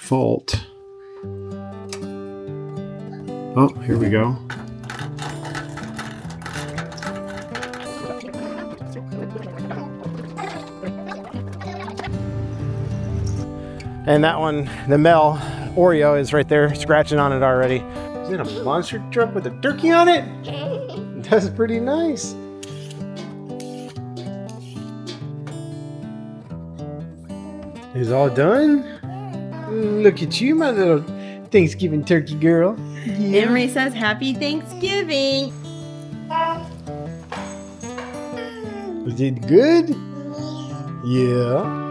fault. Oh, here we go. And that one, the male Oreo, is right there scratching on it already. Is it a monster truck with a turkey on it? That's pretty nice. Is all done? Look at you, my little Thanksgiving turkey girl. Yeah. Emery says happy Thanksgiving. Is it good? Yeah.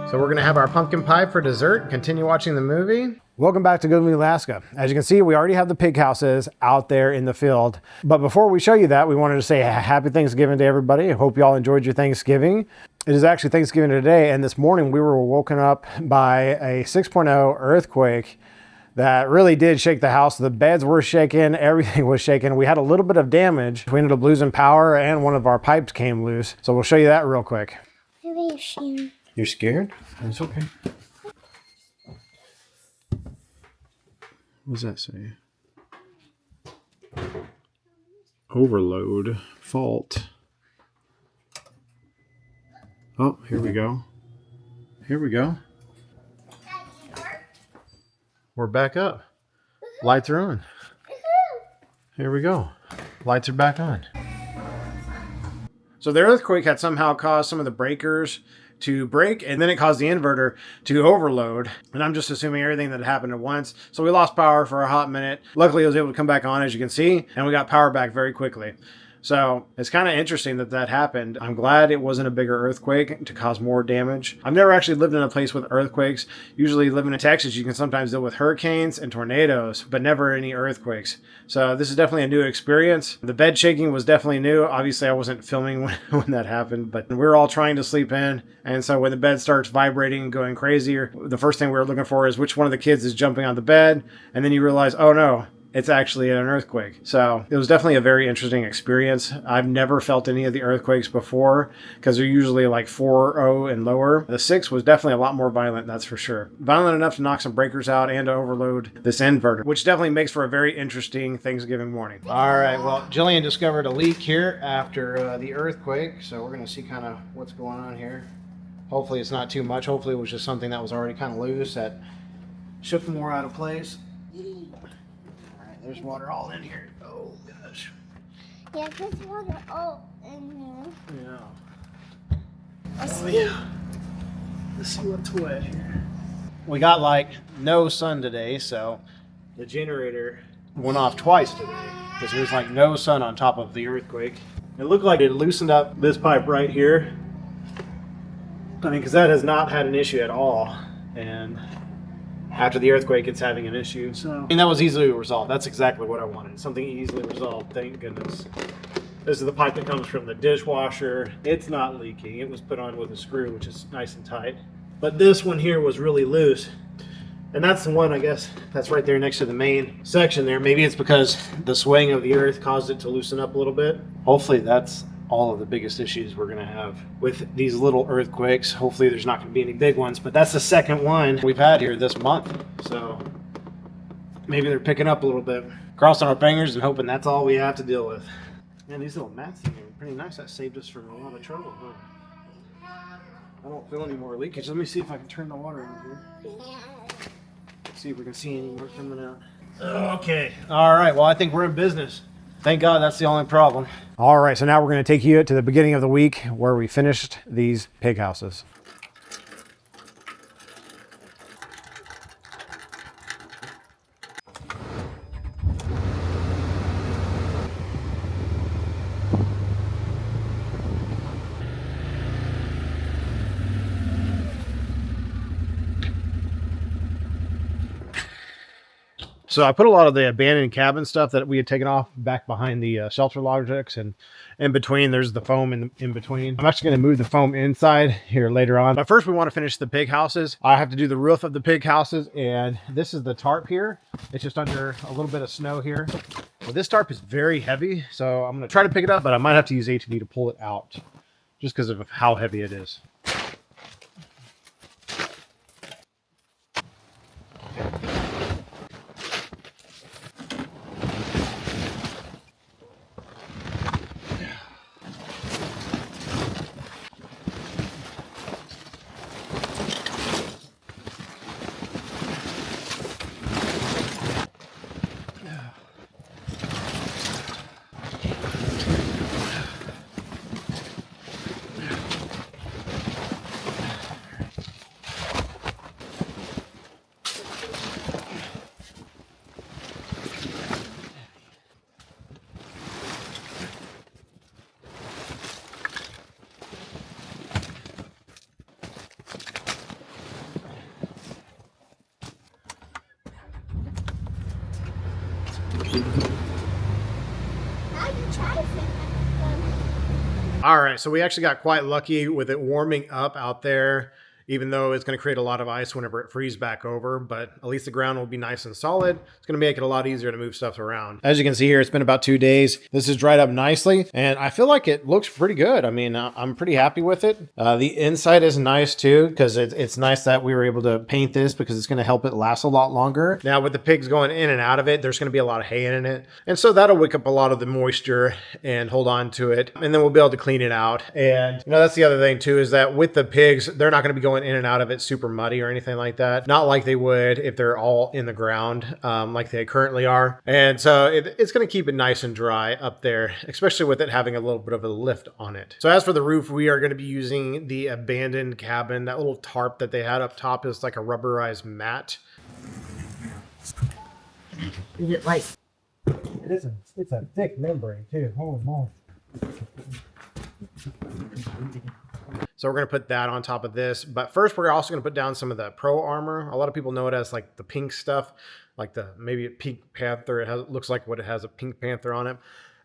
So we're gonna have our pumpkin pie for dessert, continue watching the movie. Welcome back to Good Movie Alaska. As you can see, we already have the pig houses out there in the field. But before we show you that, we wanted to say happy Thanksgiving to everybody. I hope you all enjoyed your Thanksgiving. It is actually Thanksgiving today, and this morning we were woken up by a 6.0 earthquake that really did shake the house. The beds were shaking, everything was shaking. We had a little bit of damage. We ended up losing power and one of our pipes came loose. So we'll show you that real quick. You're scared? It's okay. What does that say? Overload, fault. Oh, here we go. Here we go. We're back up. Lights are on. Here we go. Lights are back on. So the earthquake had somehow caused some of the breakers to break, and then it caused the inverter to overload. And I'm just assuming everything that happened at once. So we lost power for a hot minute. Luckily, I was able to come back on, as you can see, and we got power back very quickly. So it's kind of interesting that that happened. I'm glad it wasn't a bigger earthquake to cause more damage. I've never actually lived in a place with earthquakes. Usually living in Texas, you can sometimes deal with hurricanes and tornadoes, but never any earthquakes. So this is definitely a new experience. The bed shaking was definitely new. Obviously, I wasn't filming when that happened, but we were all trying to sleep in. And so when the bed starts vibrating and going crazier, the first thing we were looking for is which one of the kids is jumping on the bed. And then you realize, oh no, it's actually an earthquake. So it was definitely a very interesting experience. I've never felt any of the earthquakes before because they're usually like 4.0 and lower. The 6 was definitely a lot more violent, that's for sure. Violent enough to knock some breakers out and to overload this inverter, which definitely makes for a very interesting Thanksgiving morning. All right, well, Jillian discovered a leak here after the earthquake. So we're gonna see kind of what's going on here. Hopefully it's not too much. Hopefully it was just something that was already kind of loose that shook more out of place. There's water all in here. Oh, gosh. Yeah, there's water all in here. Yeah. Oh, yeah. Let's see what's wet here. We got like no sun today, so the generator went off twice today because there's like no sun on top of the earthquake. It looked like it loosened up this pipe right here. I mean, because that has not had an issue at all. And after the earthquake, it's having an issue. So, I mean, that was easily resolved. That's exactly what I wanted. Something easily resolved, thank goodness. This is the pipe that comes from the dishwasher. It's not leaking. It was put on with a screw, which is nice and tight. But this one here was really loose. And that's the one, I guess, that's right there next to the main section there. Maybe it's because the swaying of the earth caused it to loosen up a little bit. Hopefully that's all of the biggest issues we're going to have with these little earthquakes. Hopefully there's not going to be any big ones, but that's the second one we've had here this month. So maybe they're picking up a little bit. Crossing our fingers and hoping that's all we have to deal with. Man, these little mats in here are pretty nice. That saved us from a lot of trouble, huh? I don't feel any more leakage. Let me see if I can turn the water on here. See if we can see any more coming out. Okay. All right. Well, I think we're in business. Thank God that's the only problem. All right, so now we're going to take you to the beginning of the week where we finished these pig houses. So I put a lot of the abandoned cabin stuff that we had taken off back behind the shelter logics, and in between there's the foam in between. I'm actually going to move the foam inside here later on. But first we want to finish the pig houses. I have to do the roof of the pig houses, and this is the tarp here. It's just under a little bit of snow here. Well, this tarp is very heavy, so I'm going to try to pick it up, but I might have to use ATV to pull it out just because of how heavy it is. Now you try to fit them. All right, so we actually got quite lucky with it warming up out there, even though it's going to create a lot of ice whenever it freezes back over, but at least the ground will be nice and solid. It's going to make it a lot easier to move stuff around. As you can see here, it's been about 2 days. This has dried up nicely, and I feel like it looks pretty good. I mean, I'm pretty happy with it. The inside is nice too, because it's nice that we were able to paint this because it's going to help it last a lot longer. Now, with the pigs going in and out of it, there's going to be a lot of hay in it, and so that'll wake up a lot of the moisture and hold on to it, and then we'll be able to clean it out. And that's the other thing too, is that with the pigs, they're not going to be going in and out of it super muddy or anything like that. Not like they would if they're all in the ground like they currently are. And so it's going to keep it nice and dry up there, especially with it having a little bit of a lift on it. So as for the roof, we are going to be using the abandoned cabin. That little tarp that they had up top is like a rubberized mat. Is it like? It's a thick membrane too. Holy moly. So we're going to put that on top of this. But first, we're also going to put down some of the Pro Armor. A lot of people know it as like the pink stuff, like the maybe a Pink Panther. It looks like what it has a Pink Panther on it.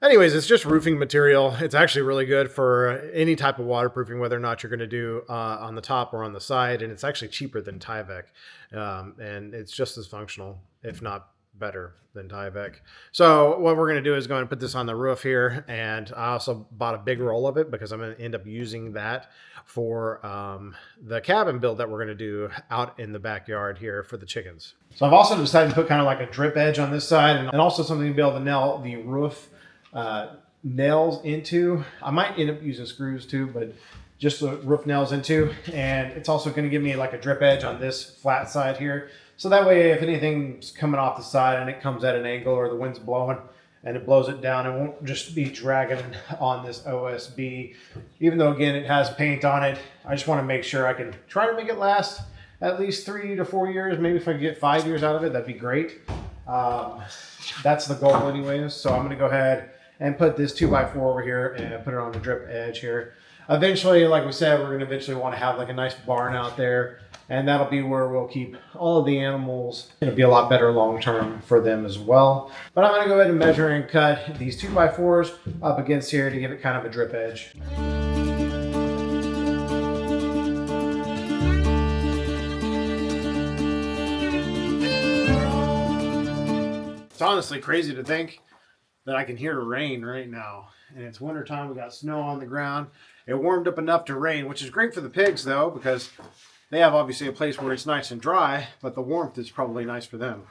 Anyways, it's just roofing material. It's actually really good for any type of waterproofing, whether or not you're going to do on the top or on the side. And it's actually cheaper than Tyvek. And it's just as functional, if not better than Tyvek. So what we're going to do is go ahead and put this on the roof here. And I also bought a big roll of it because I'm going to end up using that for the cabin build that we're going to do out in the backyard here for the chickens. So I've also decided to put kind of like a drip edge on this side and also something to be able to nail the roof nails into. I might end up using screws too, but just the roof nails into. And it's also going to give me like a drip edge on this flat side here. So that way, if anything's coming off the side and it comes at an angle or the wind's blowing and it blows it down, it won't just be dragging on this OSB. Even though, again, it has paint on it, I just want to make sure I can try to make it last at least 3 to 4 years. Maybe if I could get 5 years out of it, that'd be great. That's the goal anyways. So I'm going to go ahead and put this 2x4 over here and put it on the drip edge here. Eventually, like we said, we're going to eventually want to have like a nice barn out there. And that'll be where we'll keep all of the animals. It'll be a lot better long-term for them as well. But I'm gonna go ahead and measure and cut these 2x4s up against here to give it kind of a drip edge. It's honestly crazy to think that I can hear rain right now. And it's wintertime, we got snow on the ground. It warmed up enough to rain, which is great for the pigs though, because they have obviously a place where it's nice and dry, but the warmth is probably nice for them.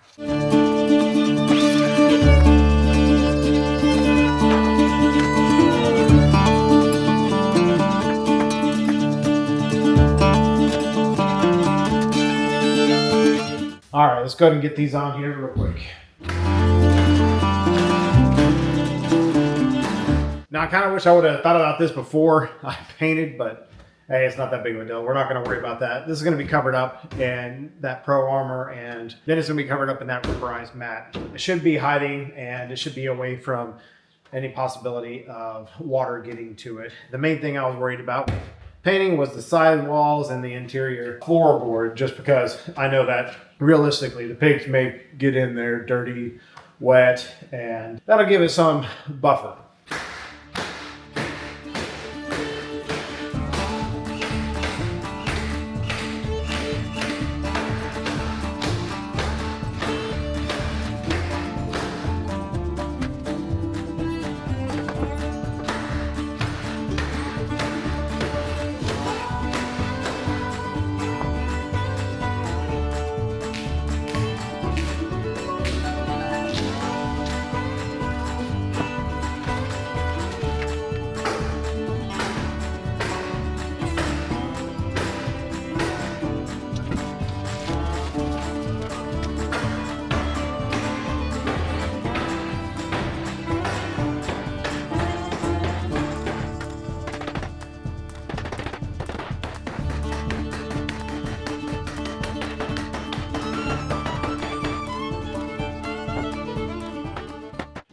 All right, let's go ahead and get these on here real quick. Now, I kind of wish I would have thought about this before I painted, but hey, it's not that big of a deal. We're not going to worry about that. This is going to be covered up in that Pro Armor, and then it's going to be covered up in that rubberized mat. It should be hiding, and it should be away from any possibility of water getting to it. The main thing I was worried about painting was the side walls and the interior floorboard, just because I know that realistically the pigs may get in there dirty, wet, and that'll give it some buffer.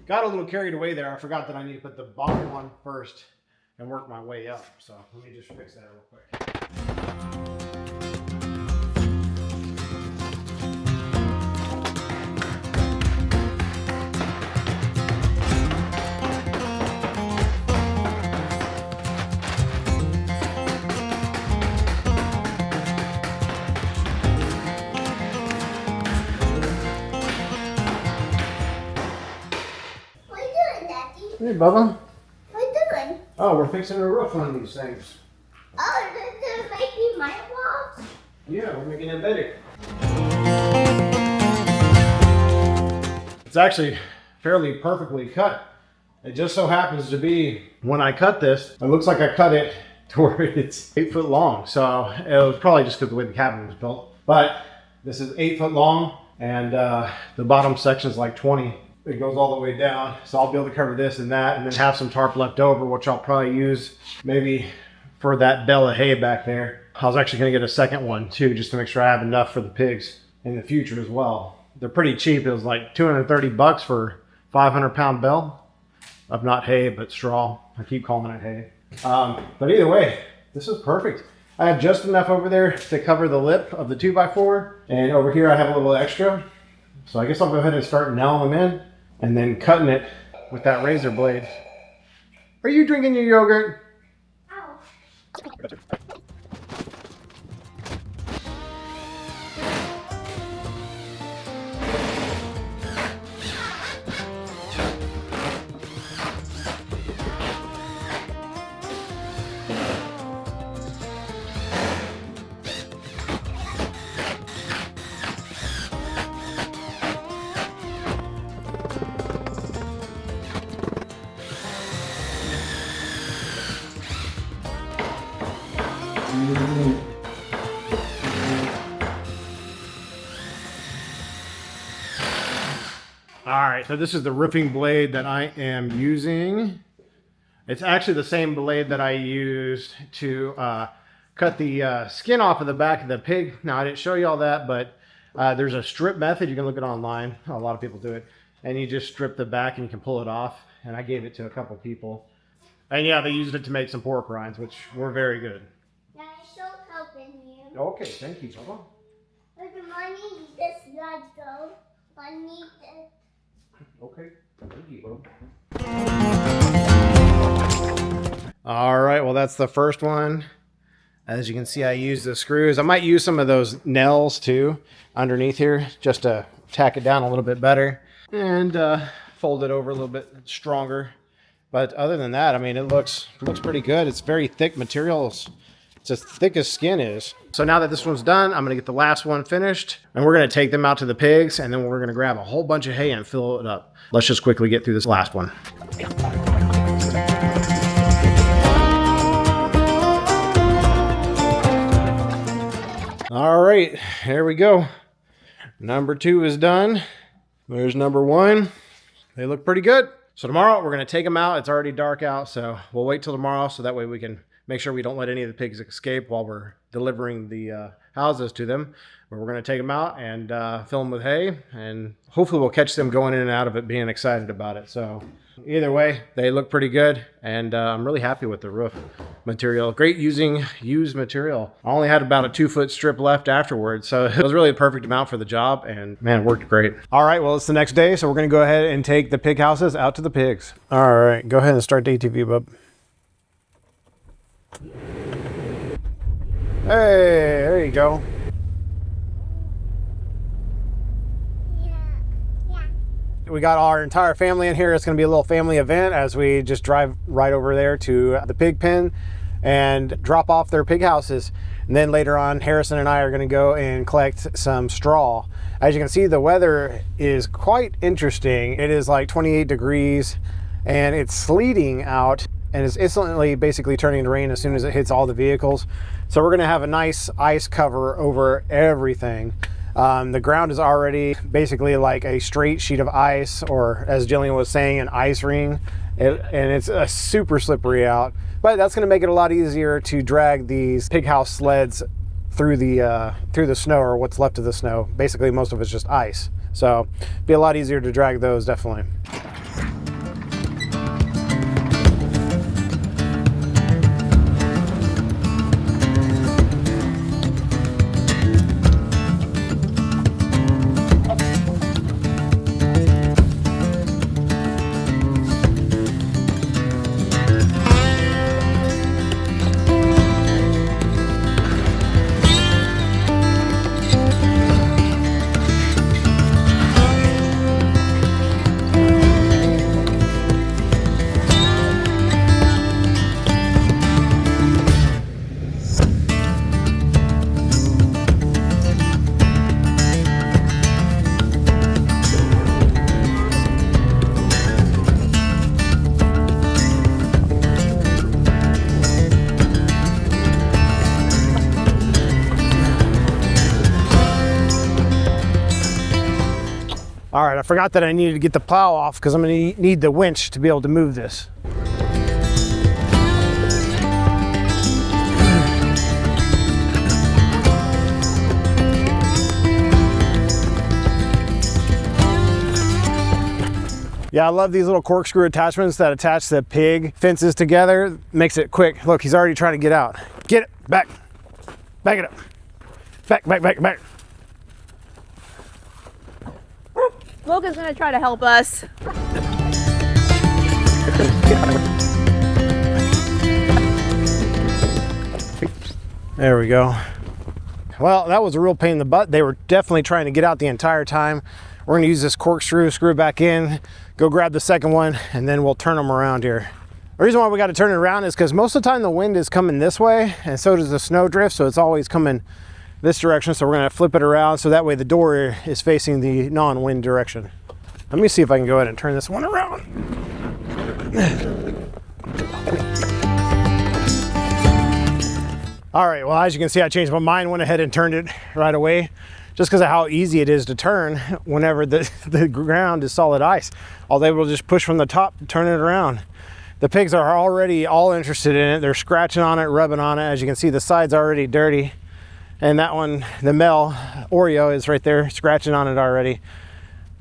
Got a little carried away there. I forgot that I need to put the bottom one first and work my way up. So let me just fix that real quick. Hey, Bubba. What are you doing? Oh, we're fixing a roof on these things. Oh, this is making my walls. Yeah, we're making it better. It's actually fairly perfectly cut. It just so happens to be, when I cut this, it looks like I cut it to where it's 8 foot long. So it was probably just because the way the cabin was built. But this is 8 foot long, and the bottom section is like 20. It goes all the way down. So I'll be able to cover this and that, and then have some tarp left over, which I'll probably use maybe for that bale of hay back there. I was actually going to get a second one too, just to make sure I have enough for the pigs in the future as well. They're pretty cheap. It was like 230 bucks for 500-pound bale of not hay, but straw. I keep calling it hay. But either way, this is perfect. I have just enough over there to cover the lip of the 2x4, and over here I have a little extra. So I guess I'll go ahead and start nailing them in and then cutting it with that razor blade. Are you drinking your yogurt? Ow. All right, so this is the roofing blade that I am using. It's actually the same blade that I used to cut the skin off of the back of the pig. Now, I didn't show you all that, but there's a strip method. You can look it online. A lot of people do it. And you just strip the back and you can pull it off. And I gave it to a couple people. And yeah, they used it to make some pork rinds, which were very good. Now I show helping you. Okay, thank you, Bubba. But the money is this large though. I need this. Okay, thank you, Bubba. All right, well, that's the first one. As you can see, I use the screws. I might use some of those nails too underneath here just to tack it down a little bit better and fold it over a little bit stronger. But other than that, I mean, it looks pretty good. It's very thick materials. It's as thick as skin is. So now that this one's done, I'm gonna get the last one finished, and we're gonna take them out to the pigs, and then we're gonna grab a whole bunch of hay and fill it up. Let's just quickly get through this last one. All right, here we go. Number 2 is done. There's number 1. They look pretty good. So tomorrow we're gonna take them out. It's already dark out, so we'll wait till tomorrow so that way we can make sure we don't let any of the pigs escape while we're delivering the houses to them. But we're going to take them out and fill them with hay, and hopefully we'll catch them going in and out of it, being excited about it. So either way, they look pretty good, and I'm really happy with the roof material. Great using used material. I only had about a 2-foot strip left afterwards, so it was really a perfect amount for the job, and man, it worked great. All right, well, it's the next day, so we're going to go ahead and take the pig houses out to the pigs. All right, go ahead and start the ATV, bub. Hey, there you go. We got our entire family in here. It's going to be a little family event as we just drive right over there to the pig pen and drop off their pig houses. And then later on, Harrison and I are going to go and collect some straw. As you can see, the weather is quite interesting. It is like 28 degrees and it's sleeting out, and it's instantly basically turning to rain as soon as it hits all the vehicles. So we're going to have a nice ice cover over everything. The ground is already basically like a straight sheet of ice, or as Jillian was saying, an ice ring, and it's super slippery out. But that's going to make it a lot easier to drag these pig house sleds through the snow, or what's left of the snow. Basically, most of it's just ice, so be a lot easier to drag those, definitely. All right, I forgot that I needed to get the plow off because I'm gonna need the winch to be able to move this. Yeah, I love these little corkscrew attachments that attach the pig fences together. Makes it quick. Look, he's already trying to get out. Get it, back. Back it up. Back, back, back, back. Logan's gonna try to help us. There we go. Well, that was a real pain in the butt. They were definitely trying to get out the entire time. We're gonna use this corkscrew, screw it back in, go grab the second one, and then we'll turn them around here. The reason why we got to turn it around is because most of the time the wind is coming this way, and so does the snow drift, so it's always coming this direction. So we're gonna flip it around so that way the door is facing the non-wind direction. Let me see if I can go ahead and turn this one around. All right, well, as you can see, I changed my mind, went ahead and turned it right away, just because of how easy it is to turn whenever the ground is solid ice. All they will just push from the top to turn it around. The pigs are already all interested in it. They're scratching on it, rubbing on it. As you can see, the side's already dirty. And that one, the male Oreo, is right there scratching on it already.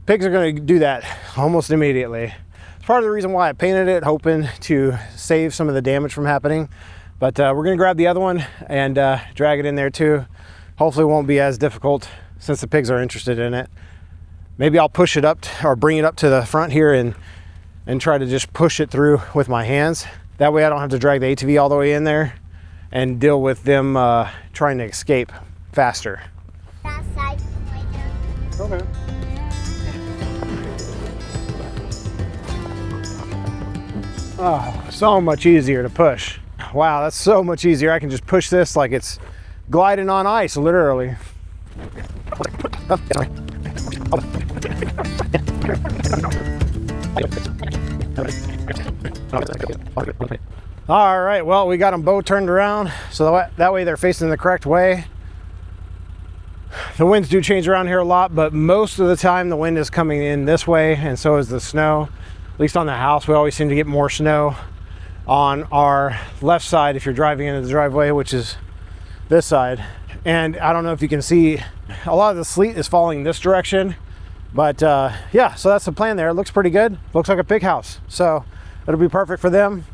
Pigs are gonna do that almost immediately. It's part of the reason why I painted it, hoping to save some of the damage from happening. But we're gonna grab the other one and drag it in there too. Hopefully it won't be as difficult since the pigs are interested in it. Maybe I'll push it up or bring it up to the front here and try to just push it through with my hands. That way I don't have to drag the ATV all the way in there and deal with them trying to escape faster. That side right there. Okay. Oh, so much easier to push. Wow, that's so much easier. I can just push this like it's gliding on ice, literally. All right, well, we got them both turned around, so that way they're facing the correct way. The winds do change around here a lot, but most of the time the wind is coming in this way, and so is the snow. At least on the house, we always seem to get more snow on our left side if you're driving into the driveway, which is this side. And I don't know if you can see, a lot of the sleet is falling this direction, but yeah, so that's the plan there. It looks pretty good. Looks like a pig house, so it'll be perfect for them.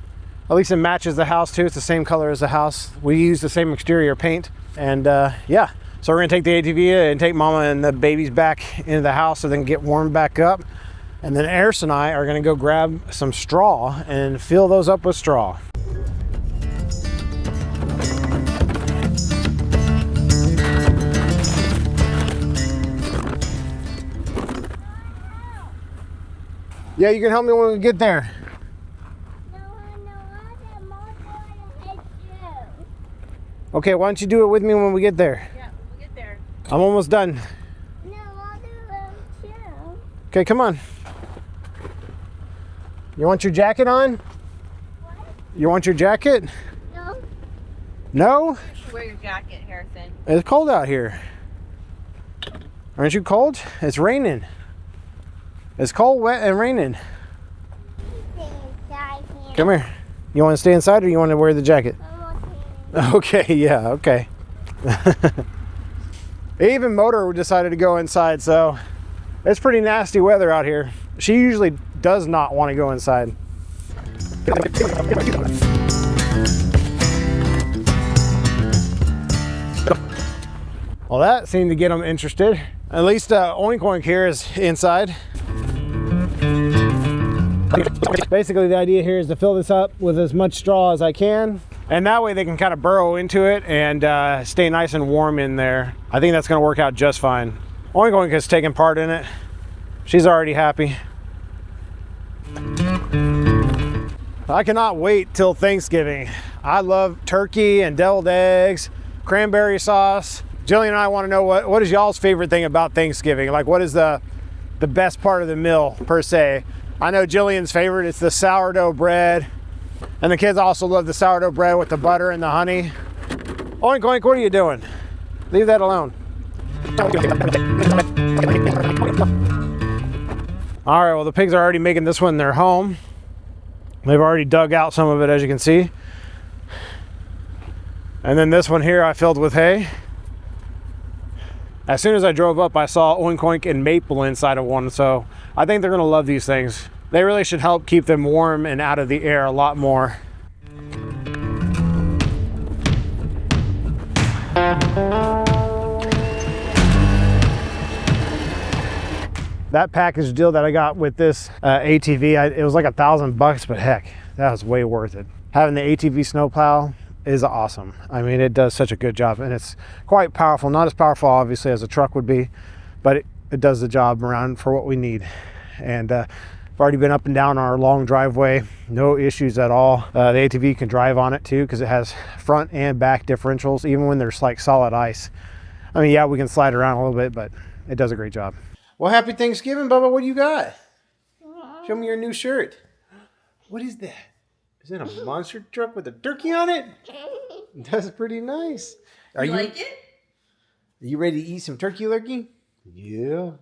At least it matches the house too. It's the same color as the house. We use the same exterior paint, and yeah. So we're gonna take the ATV and take Mama and the babies back into the house so they can get warmed back up. And then Eris and I are gonna go grab some straw and fill those up with straw. Yeah, you can help me when we get there. Okay, why don't you do it with me when we get there? Yeah, we'll get there. I'm almost done. No, I'll do it too. Okay, come on. You want your jacket on? What? You want your jacket? No. No? You should wear your jacket, Harrison. It's cold out here. Aren't you cold? It's raining. It's cold, wet, and raining. Stay inside here. Come here. You want to stay inside or you want to wear the jacket? I'm okay. Okay, yeah, okay. Even Motor decided to go inside, so it's pretty nasty weather out here. She usually does not want to go inside. Well, that seemed to get them interested. At least Oink Oink here is inside. Basically, the idea here is to fill this up with as much straw as I can, and that way they can kind of burrow into it and stay nice and warm in there. I think that's going to work out just fine. Oink Oink has taken part in it. She's already happy. I cannot wait till Thanksgiving. I love turkey and deviled eggs, cranberry sauce. Jillian and I want to know what is y'all's favorite thing about Thanksgiving? Like, what is the best part of the meal per se? I know Jillian's favorite, it's the sourdough bread. And the kids also love the sourdough bread with the butter and the honey. Oink Oink, what are you doing? Leave that alone. All right, well, the pigs are already making this one their home. They've already dug out some of it, as you can see. And then this one here I filled with hay. As soon as I drove up, I saw Oink Oink and Maple inside of one, so I think they're gonna love these things. They really should help keep them warm and out of the air a lot more. That package deal that I got with this ATV, it was like $1,000, but heck, that was way worth it. Having the ATV snowplow is awesome. I mean, it does such a good job, and it's quite powerful. Not as powerful, obviously, as a truck would be, but it does the job around for what we need. And I've already been up and down our long driveway, no issues at all. The ATV can drive on it too, because it has front and back differentials, even when there's like solid ice. I mean, yeah, we can slide around a little bit, but it does a great job. Well, happy Thanksgiving, Bubba. What do you got? Show me your new shirt. What is that? Is that a monster truck with a turkey on it? That's pretty nice. Are you like it? Are you ready to eat some turkey lurkey? Yeah.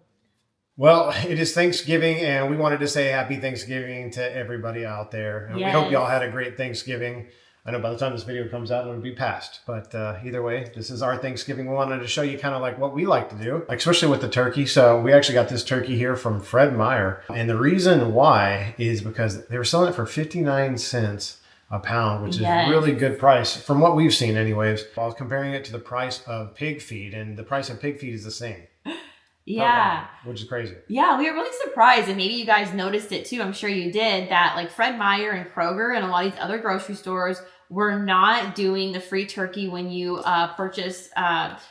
Well, it is Thanksgiving, and we wanted to say happy Thanksgiving to everybody out there. And we hope y'all had a great Thanksgiving. I know by the time this video comes out, it'll be past. But either way, this is our Thanksgiving. We wanted to show you kind of like what we like to do, especially with the turkey. So we actually got this turkey here from Fred Meyer. And the reason why is because they were selling it for 59 cents a pound, which is a really good price from what we've seen anyways. I was comparing it to the price of pig feed, and the price of pig feed is the same. Yeah. Which is crazy. Yeah, we were really surprised, and maybe you guys noticed it too. I'm sure you did, that like Fred Meyer and Kroger and a lot of these other grocery stores were not doing the free turkey when you purchase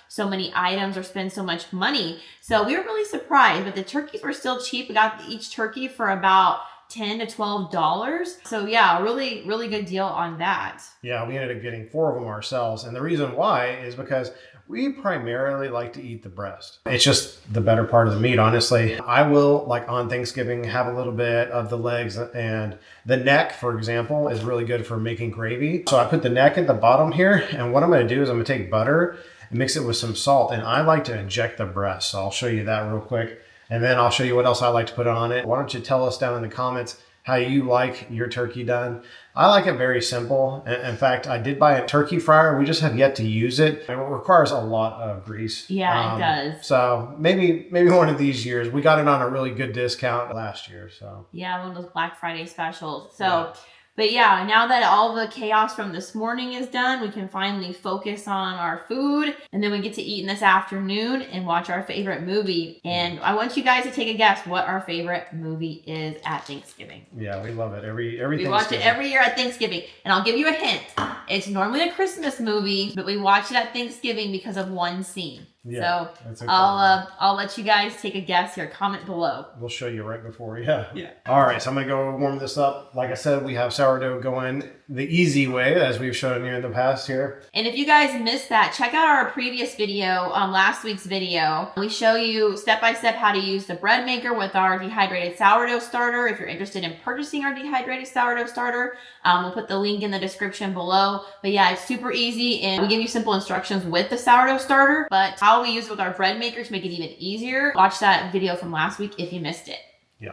so many items or spend so much money. So we were really surprised, but the turkeys were still cheap. We got each turkey for about $10 to $12. So yeah, really, really good deal on that. Yeah, we ended up getting 4 of them ourselves. And the reason why is because we primarily like to eat the breast. It's just the better part of the meat, honestly. I will, like on Thanksgiving, have a little bit of the legs, and the neck, for example, is really good for making gravy. So I put the neck at the bottom here, and what I'm gonna do is I'm gonna take butter and mix it with some salt, and I like to inject the breast. So I'll show you that real quick, and then I'll show you what else I like to put on it. Why don't you tell us down in the comments how you like your turkey done. I like it very simple. In fact, I did buy a turkey fryer. We just have yet to use it. It requires a lot of grease. Yeah, it does. So maybe one of these years. We got it on a really good discount last year. So yeah, one of those Black Friday specials. So but yeah, now that all the chaos from this morning is done, we can finally focus on our food, and then we get to eat in this afternoon and watch our favorite movie. And I want you guys to take a guess what our favorite movie is at Thanksgiving. Yeah, we love it. Every We watch it every year at Thanksgiving. And I'll give you a hint. It's normally a Christmas movie, but we watch it at Thanksgiving because of one scene. Yeah, so I'll let you guys take a guess here. Comment below. We'll show you right before. Yeah. All right, so I'm gonna go warm this up. Like I said, we have sourdough going the easy way, as we've shown you in the past here. And if you guys missed that, check out our previous video, last week's video. We show you step by step how to use the bread maker with our dehydrated sourdough starter. If you're interested in purchasing our dehydrated sourdough starter, we'll put the link in the description below. But yeah, it's super easy, and we give you simple instructions with the sourdough starter, but how we use it with our bread maker to make it even easier. Watch that video from last week if you missed it. Yeah.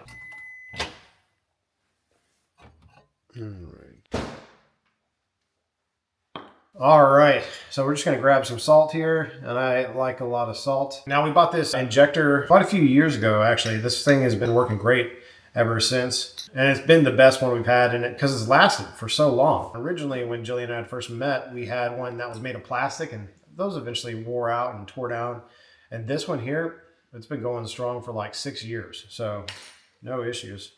All right, so we're just gonna grab some salt here, and I like a lot of salt. Now, we bought this injector quite a few years ago, actually. This thing has been working great ever since, and it's been the best one we've had in it because it's lasted for so long. Originally, when Jillian and I had first met, we had one that was made of plastic, and those eventually wore out and tore down. And this one here, it's been going strong for like 6 years, so no issues.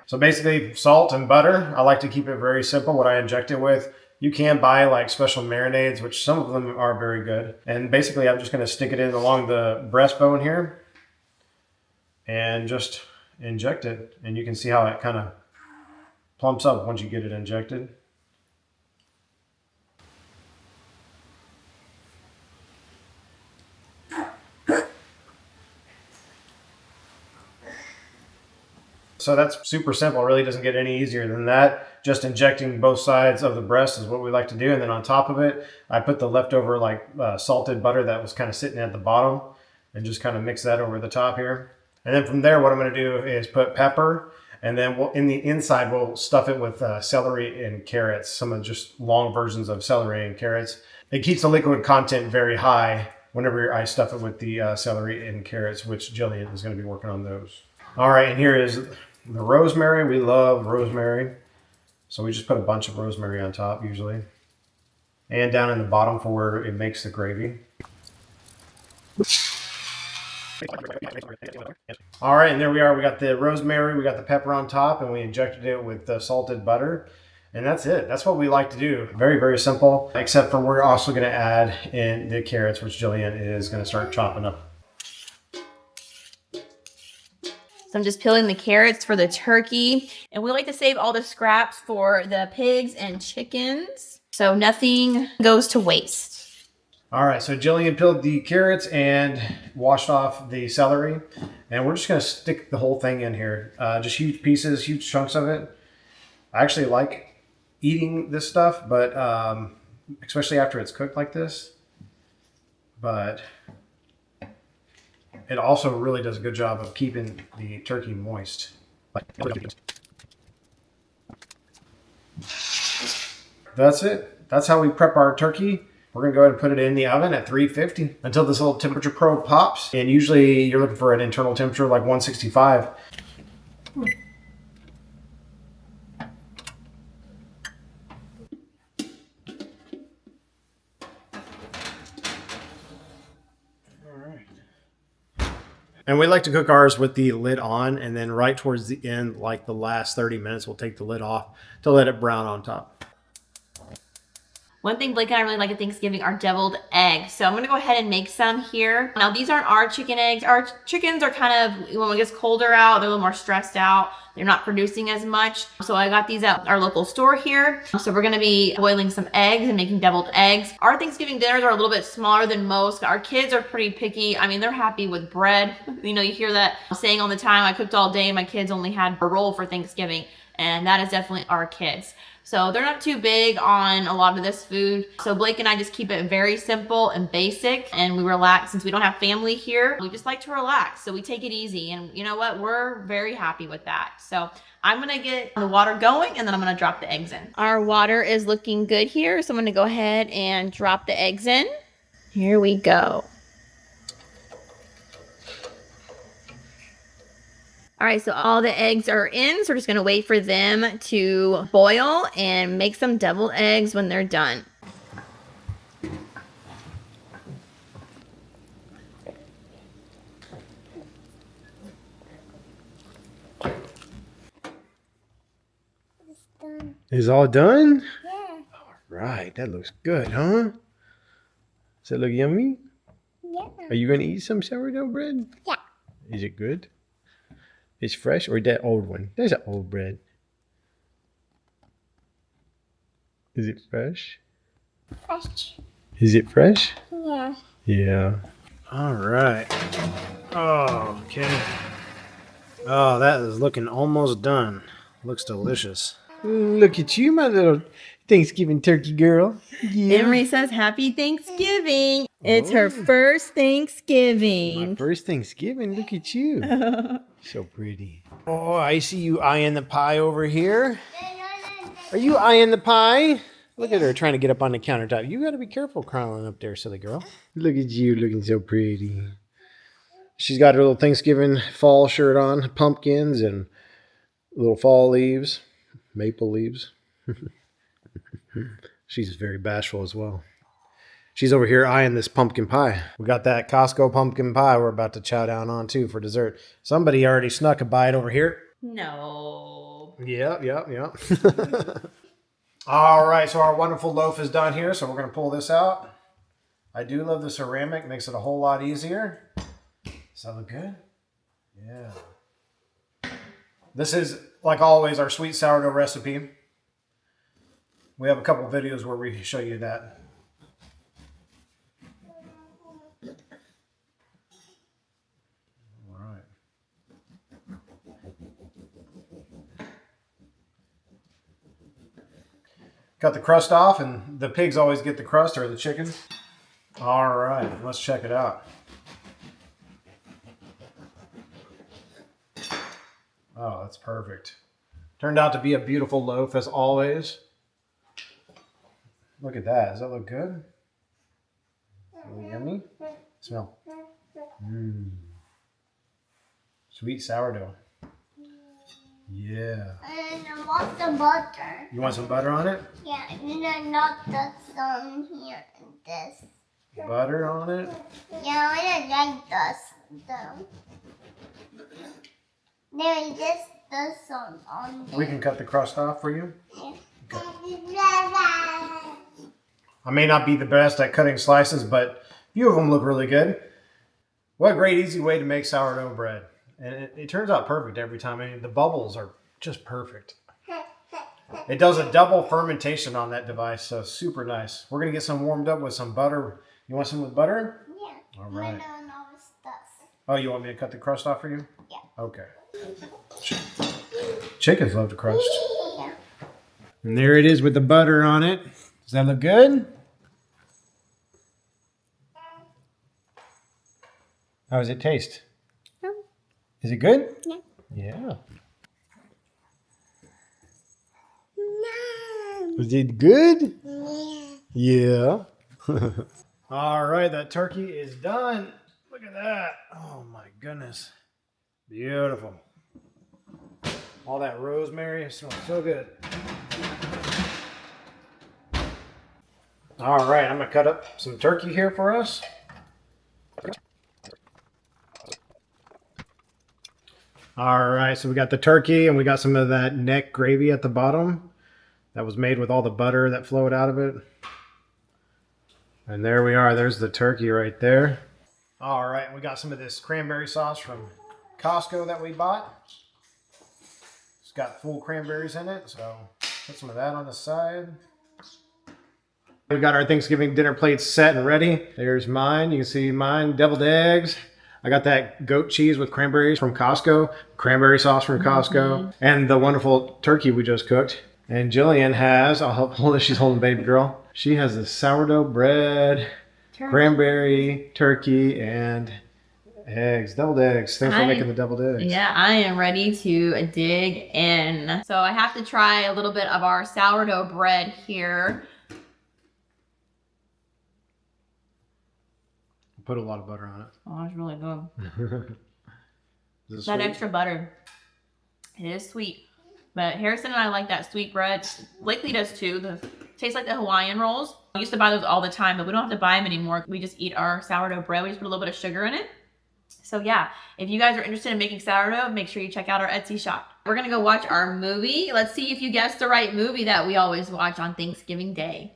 So basically, salt and butter. I like to keep it very simple, what I inject it with. You can buy like special marinades, which some of them are very good. And basically, I'm just gonna stick it in along the breastbone here and just inject it. And you can see how it kind of plumps up once you get it injected. So that's super simple. It really doesn't get any easier than that. Just injecting both sides of the breast is what we like to do. And then on top of it, I put the leftover salted butter that was kind of sitting at the bottom and just kind of mix that over the top here. And then from there, what I'm going to do is put pepper, and then in the inside, we'll stuff it with celery and carrots, some of just long versions of celery and carrots. It keeps the liquid content very high whenever I stuff it with the celery and carrots, which Jillian is going to be working on those. All right, and here is the rosemary. We love rosemary. So we just put a bunch of rosemary on top usually. And down in the bottom for where it makes the gravy. All right, and there we are. We got the rosemary, we got the pepper on top, and we injected it with the salted butter. And that's it. That's what we like to do. Very, very simple, except for we're also going to add in the carrots, which Jillian is going to start chopping up. So I'm just peeling the carrots for the turkey. And we like to save all the scraps for the pigs and chickens, so nothing goes to waste. All right, so Jillian peeled the carrots and washed off the celery. And we're just going to stick the whole thing in here. Just huge pieces, huge chunks of it. I actually like eating this stuff, but especially after it's cooked like this. But it also really does a good job of keeping the turkey moist. That's it. That's how we prep our turkey. We're going to go ahead and put it in the oven at 350 until this little temperature probe pops. And usually you're looking for an internal temperature like 165. And we like to cook ours with the lid on, and then right towards the end, like the last 30 minutes, we'll take the lid off to let it brown on top. One thing Blake and I really like at Thanksgiving are deviled eggs. So I'm going to go ahead and make some here. Now, these aren't our chicken eggs. Our chickens are kind of, when it gets colder out, they're a little more stressed out. They're not producing as much. So I got these at our local store here. So we're going to be boiling some eggs and making deviled eggs. Our Thanksgiving dinners are a little bit smaller than most. Our kids are pretty picky. I mean, they're happy with bread. You know, you hear that saying all the time, I cooked all day and my kids only had a roll for Thanksgiving. And that is definitely our kids. So they're not too big on a lot of this food. So Blake and I just keep it very simple and basic, and we relax. Since we don't have family here, we just like to relax. So we take it easy, and you know what? We're very happy with that. So I'm gonna get the water going, and then I'm gonna drop the eggs in. Our water is looking good here. So I'm gonna go ahead and drop the eggs in. Here we go. All right, so all the eggs are in, so we're just gonna wait for them to boil and make some deviled eggs when they're done. It's done. Is all done? Yeah. All right, that looks good, huh? Does it look yummy? Yeah. Are you gonna eat some sourdough bread? Yeah. Is it good? It's fresh, or that old one? There's an old bread. Is it fresh? Fresh. Is it fresh? Yeah. Yeah. All right. Oh, okay. Oh, that is looking almost done. Looks delicious. Look at you, my little Thanksgiving turkey girl. Yeah. Emery says happy Thanksgiving. It's her first Thanksgiving. My first Thanksgiving. Look at you. So pretty. Oh, I see you eyeing the pie over here. Are you eyeing the pie? Look at her trying to get up on the countertop. You got to be careful crawling up there, silly girl. Look at you looking so pretty. She's got her little Thanksgiving fall shirt on, pumpkins and little fall leaves, maple leaves. She's very bashful as well. She's over here eyeing this pumpkin pie. We got that Costco pumpkin pie we're about to chow down on too for dessert. Somebody already snuck a bite over here. No. Yep. All right, so our wonderful loaf is done here, so we're going to pull this out. I do love the ceramic. Makes it a whole lot easier. Does that look good? Yeah. This is, like always, our sweet sourdough recipe. We have a couple videos where we show you that. All right. Cut the crust off, and the pigs always get the crust, or the chicken. All right, let's check it out. Oh, that's perfect. Turned out to be a beautiful loaf as always. Look at that. Does that look good? Really yummy? Smell. Sweet sourdough. Yeah. And I want some butter. You want some butter on it? Yeah, and then not the some here and this. Butter on it? Yeah, I don't like this though. There is this on We can cut the crust off for you. there. I may not be the best at cutting slices, but a few of them look really good. What a great, easy way to make sourdough bread. And it turns out perfect every time. I mean, the bubbles are just perfect. It does a double fermentation on that device, so super nice. We're going to get some warmed up with some butter. You want some with butter? Yeah. All right. I don't know what's this. Oh, you want me to cut the crust off for you? Yeah. Okay. Chickens love the crust. Yeah. And there it is with the butter on it. Does that look good? How does it taste? Is it good? Yeah. Yeah. Is it good? Yeah. All right, that turkey is done. Look at that. Oh my goodness. Beautiful. All that rosemary, it smells so good. All right, I'm gonna cut up some turkey here for us. All right, so we got the turkey and we got some of that neck gravy at the bottom. That was made with all the butter that flowed out of it. And there we are, there's the turkey right there. All right, we got some of this cranberry sauce from Costco that we bought. It's got full cranberries in it, so put some of that on the side. We got our Thanksgiving dinner plates set and ready. There's mine, you can see mine, deviled eggs. I got that goat cheese with cranberries from Costco, cranberry sauce from Costco, and the wonderful turkey we just cooked. And Jillian has, I'll help hold it, she's holding baby girl. She has the sourdough bread, cranberry, turkey, and eggs, deviled eggs. Thanks for making the deviled eggs. Yeah, I am ready to dig in. So I have to try a little bit of our sourdough bread here. Put a lot of butter on it. Oh, it's really good. Is it That sweet? extra butter. It is sweet. But Harrison and I like that sweet bread. Blakely does too. Tastes like the Hawaiian rolls. We used to buy those all the time, but we don't have to buy them anymore. We just eat our sourdough bread. We just put a little bit of sugar in it. So yeah, if you guys are interested in making sourdough, make sure you check out our Etsy shop. We're gonna go watch our movie. Let's see if you guessed the right movie that we always watch on Thanksgiving Day.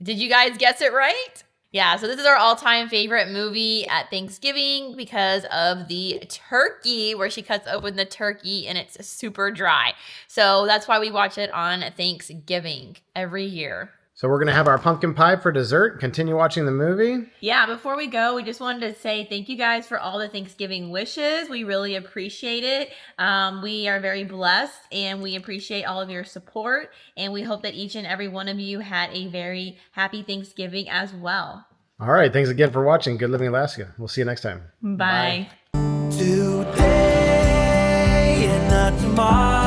Did you guys guess it right? Yeah, so this is our all-time favorite movie at Thanksgiving because of the turkey, where she cuts open the turkey and it's super dry. So that's why we watch it on Thanksgiving every year. So we're going to have our pumpkin pie for dessert. Continue watching the movie. Yeah, before we go, we just wanted to say thank you guys for all the Thanksgiving wishes. We really appreciate it. We are very blessed and we appreciate all of your support. And we hope that each and every one of you had a very happy Thanksgiving as well. All right. Thanks again for watching Good Living Alaska. We'll see you next time. Bye. Today and not tomorrow.